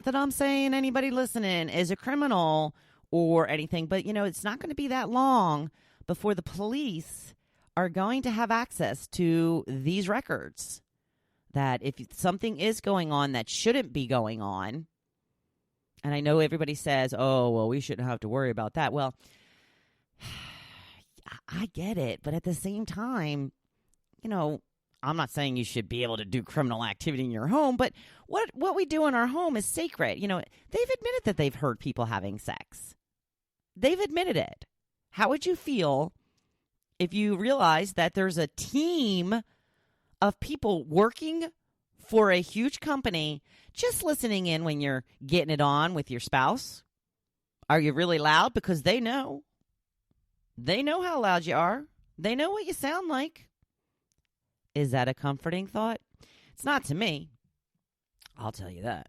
that I'm saying anybody listening is a criminal or anything, but it's not going to be that long before the police are going to have access to these records. That if something is going on that shouldn't be going on, and I know everybody says, oh, well, we shouldn't have to worry about that. Well, I get it. But at the same time, I'm not saying you should be able to do criminal activity in your home, but what we do in our home is sacred. They've admitted that they've heard people having sex. They've admitted it. How would you feel if you realized that there's a team of people working for a huge company just listening in when you're getting it on with your spouse? Are you really loud? Because they know. They know how loud you are. They know what you sound like. Is that a comforting thought? It's not to me. I'll tell you that.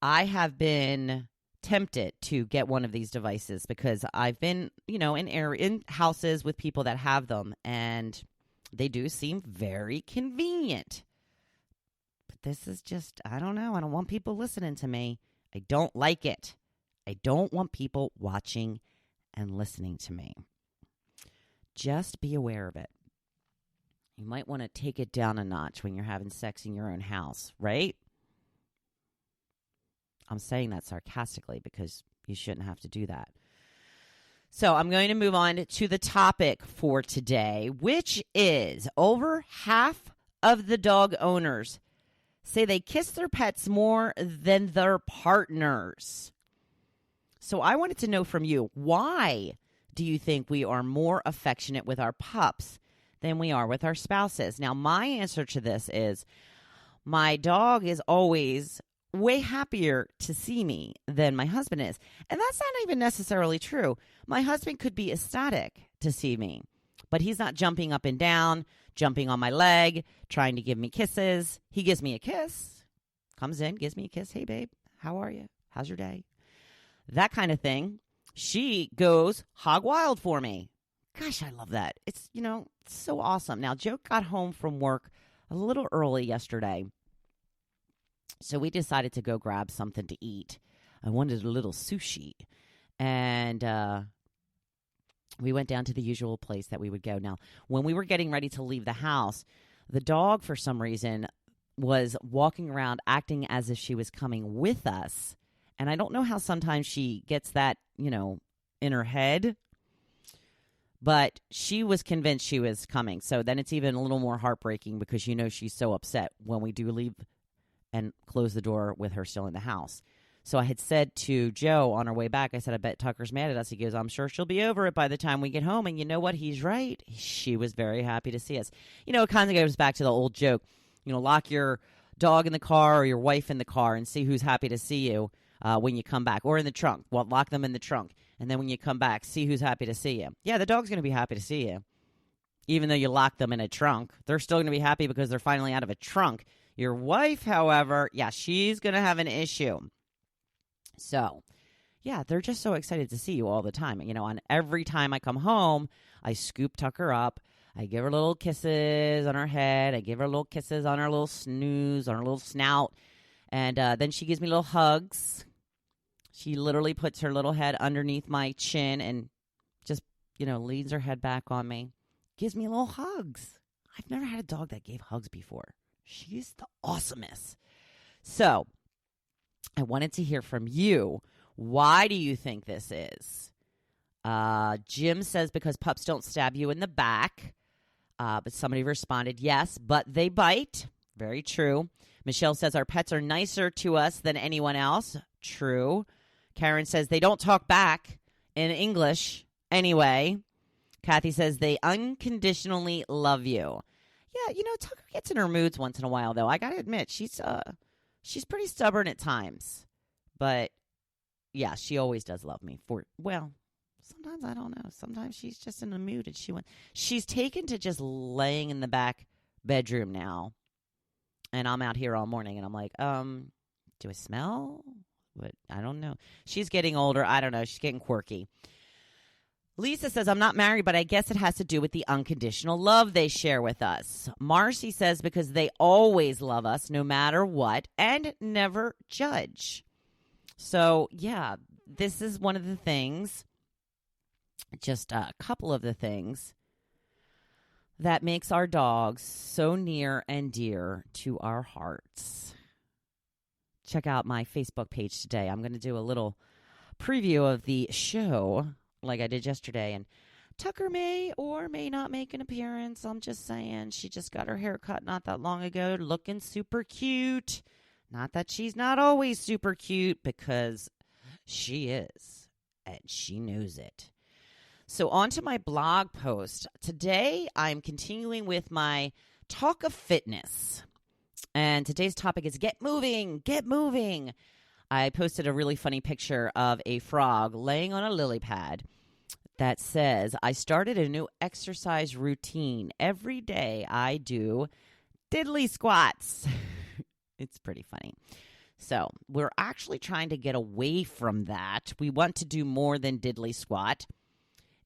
I have been tempted to get one of these devices because I've been, in houses with people that have them, and they do seem very convenient. But this is just, I don't know. I don't want people listening to me. I don't like it. I don't want people watching and listening to me. Just be aware of it. You might want to take it down a notch when you're having sex in your own house, right? I'm saying that sarcastically because you shouldn't have to do that. So I'm going to move on to the topic for today, which is over half of the dog owners say they kiss their pets more than their partners. So I wanted to know from you, why do you think we are more affectionate with our pups than we are with our spouses? Now, my answer to this is my dog is always way happier to see me than my husband is. And that's not even necessarily true. My husband could be ecstatic to see me, but he's not jumping up and down, jumping on my leg, trying to give me kisses. He gives me a kiss, comes in, gives me a kiss. Hey, babe, how are you? How's your day? That kind of thing. She goes hog wild for me. Gosh, I love that. It's so awesome. Now, Joe got home from work a little early yesterday, so we decided to go grab something to eat. I wanted a little sushi, and we went down to the usual place that we would go. Now, when we were getting ready to leave the house, the dog, for some reason, was walking around acting as if she was coming with us, and I don't know how sometimes she gets that, in her head, but she was convinced she was coming. So then it's even a little more heartbreaking because she's so upset when we do leave and close the door with her still in the house. So I had said to Joe on our way back, I said, I bet Tucker's mad at us. He goes, I'm sure she'll be over it by the time we get home. And you know what? He's right. She was very happy to see us. It kind of goes back to the old joke. Lock your dog in the car or your wife in the car and see who's happy to see you when you come back. Or in the trunk. Well, lock them in the trunk. And then when you come back, see who's happy to see you. Yeah, the dog's going to be happy to see you. Even though you lock them in a trunk, they're still going to be happy because they're finally out of a trunk. Your wife, however, she's going to have an issue. So, they're just so excited to see you all the time. On every time I come home, I scoop Tucker up. I give her little kisses on her head. I give her little kisses on her little snooze, on her little snout. And then she gives me little hugs. She literally puts her little head underneath my chin and just, leans her head back on me. Gives me little hugs. I've never had a dog that gave hugs before. She's the awesomest. So, I wanted to hear from you. Why do you think this is? Jim says because pups don't stab you in the back. But somebody responded, yes, but they bite. Very true. Michelle says our pets are nicer to us than anyone else. True. Karen says they don't talk back in English anyway. Kathy says they unconditionally love you. Yeah, Tucker gets in her moods once in a while, though. I got to admit, she's pretty stubborn at times. But, yeah, she always does love me. Sometimes I don't know. Sometimes she's just in a mood and she's taken to just laying in the back bedroom now. And I'm out here all morning and I'm like, do I smell? What? I don't know. She's getting older. I don't know. She's getting quirky. Lisa says, I'm not married, but I guess it has to do with the unconditional love they share with us. Marcy says, because they always love us no matter what and never judge. So, yeah, this is one of the things, just a couple of the things that makes our dogs so near and dear to our hearts. Check out my Facebook page today. I'm going to do a little preview of the show like I did yesterday, and Tucker may or may not make an appearance. I'm just saying, she just got her hair cut not that long ago, looking super cute. Not that she's not always super cute, because she is, and she knows it. So on to my blog post. Today, I'm continuing with my talk of fitness, and today's topic is get moving, get moving. I posted a really funny picture of a frog laying on a lily pad that says, I started a new exercise routine. Every day I do diddly squats. It's pretty funny. So we're actually trying to get away from that. We want to do more than diddly squat.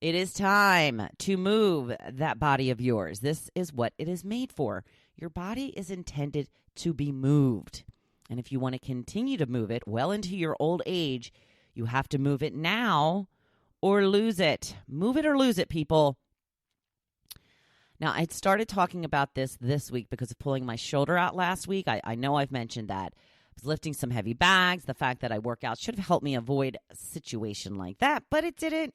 It is time to move that body of yours. This is what it is made for. Your body is intended to be moved. And if you want to continue to move it well into your old age, you have to move it now or lose it. Move it or lose it, people. Now, I started talking about this week because of pulling my shoulder out last week. I know I've mentioned that. I was lifting some heavy bags. The fact that I work out should have helped me avoid a situation like that, but it didn't.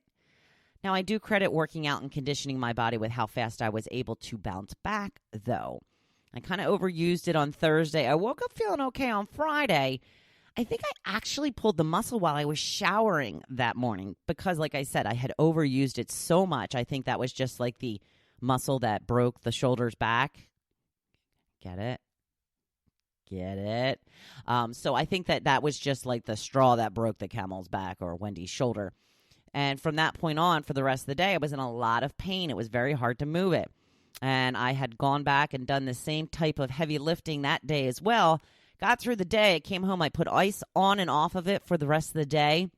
Now, I do credit working out and conditioning my body with how fast I was able to bounce back, though. I kind of overused it on Thursday. I woke up feeling okay on Friday. I think I actually pulled the muscle while I was showering that morning because, like I said, I had overused it so much. I think that was just like the muscle that broke the shoulders back. Get it? Get it? So I think that was just like the straw that broke the camel's back or Wendy's shoulder. And from that point on, for the rest of the day, I was in a lot of pain. It was very hard to move it. And I had gone back and done the same type of heavy lifting that day as well. Got through the day. I came home. I put ice on and off of it for the rest of the day.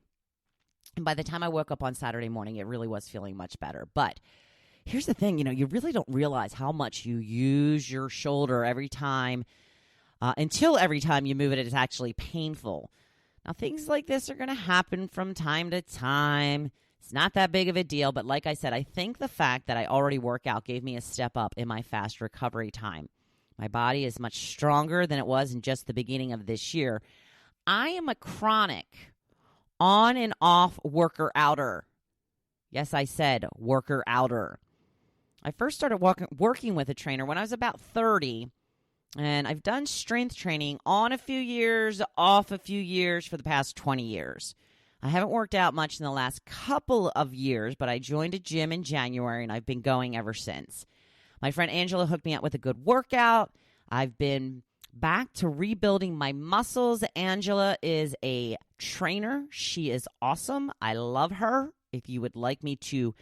And by the time I woke up on Saturday morning, it really was feeling much better. But here's the thing, you really don't realize how much you use your shoulder every time, until every time you move it, it's actually painful. Now, things like this are going to happen from time to time. It's not that big of a deal, but like I said, I think the fact that I already work out gave me a step up in my fast recovery time. My body is much stronger than it was in just the beginning of this year. I am a chronic on and off worker outer. Yes, I said worker outer. I first started working with a trainer when I was about 30, and I've done strength training on a few years, off a few years for the past 20 years. I haven't worked out much in the last couple of years, but I joined a gym in January, and I've been going ever since. My friend Angela hooked me up with a good workout. I've been back to rebuilding my muscles. Angela is a trainer. She is awesome. I love her. If you would like me to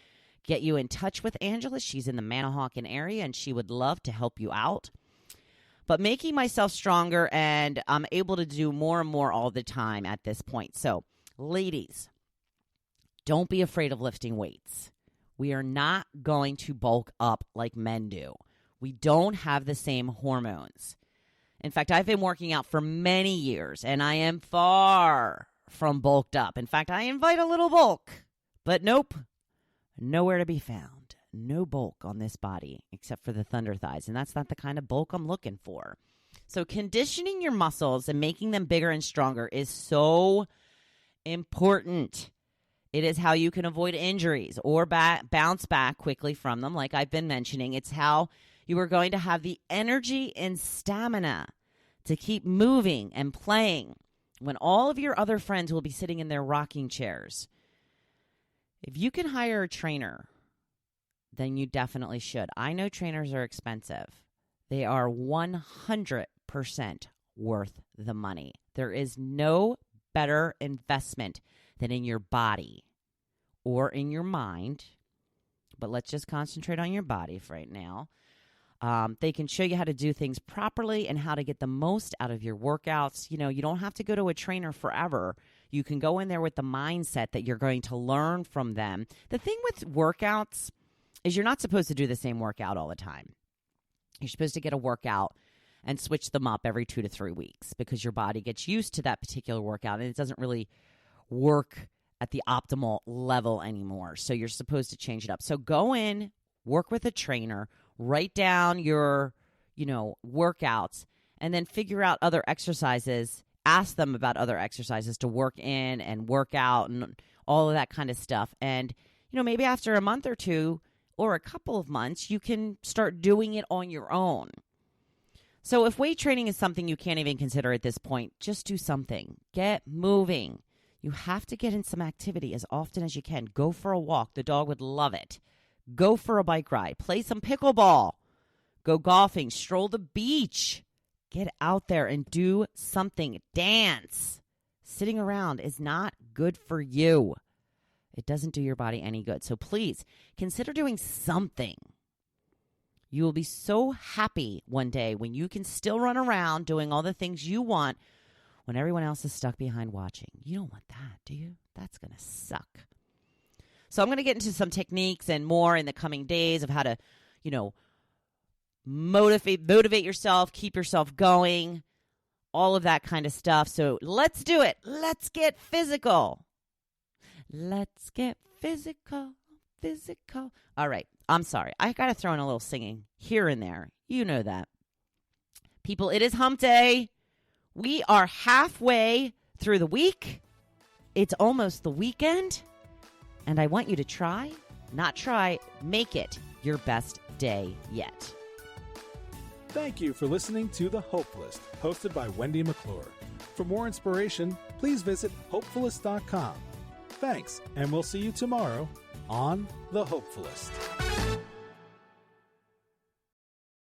get you in touch with Angela, she's in the Manahawkin area, and she would love to help you out. But making myself stronger, and I'm able to do more and more all the time at this point. So, ladies, don't be afraid of lifting weights. We are not going to bulk up like men do. We don't have the same hormones. In fact, I've been working out for many years, and I am far from bulked up. In fact, I invite a little bulk, but nope, nowhere to be found. No bulk on this body except for the thunder thighs, and that's not the kind of bulk I'm looking for. So conditioning your muscles and making them bigger and stronger is so important. It is how you can avoid injuries or bounce back quickly from them, like I've been mentioning. It's how you are going to have the energy and stamina to keep moving and playing when all of your other friends will be sitting in their rocking chairs. If you can hire a trainer, then you definitely should. I know trainers are expensive. They are 100% worth the money. There is no better investment than in your body or in your mind. But let's just concentrate on your body for right now. They can show you how to do things properly and how to get the most out of your workouts. You know, you don't have to go to a trainer forever. You can go in there with the mindset that you're going to learn from them. The thing with workouts is you're not supposed to do the same workout all the time. You're supposed to get a workout and switch them up every 2 to 3 weeks because your body gets used to that particular workout and it doesn't really work at the optimal level anymore. So you're supposed to change it up. So go in, work with a trainer, write down your, workouts, and then figure out other exercises. Ask them about other exercises to work in and work out and all of that kind of stuff. And, maybe after a month or two or a couple of months, you can start doing it on your own. So if weight training is something you can't even consider at this point, just do something. Get moving. You have to get in some activity as often as you can. Go for a walk. The dog would love it. Go for a bike ride. Play some pickleball. Go golfing. Stroll the beach. Get out there and do something. Dance. Sitting around is not good for you. It doesn't do your body any good. So please consider doing something. You will be so happy one day when you can still run around doing all the things you want when everyone else is stuck behind watching. You don't want that, do you? That's going to suck. So I'm going to get into some techniques and more in the coming days of how to, motivate yourself, keep yourself going, all of that kind of stuff. So let's do it. Let's get physical. Let's get physical. All right. I'm sorry. I got to throw in a little singing here and there. You know that. People, it is hump day. We are halfway through the week. It's almost the weekend. And I want you to make it your best day yet. Thank you for listening to The Hopefulist, hosted by Wendy McClure. For more inspiration, please visit hopefulist.com. Thanks, and we'll see you tomorrow on The Hopefulist.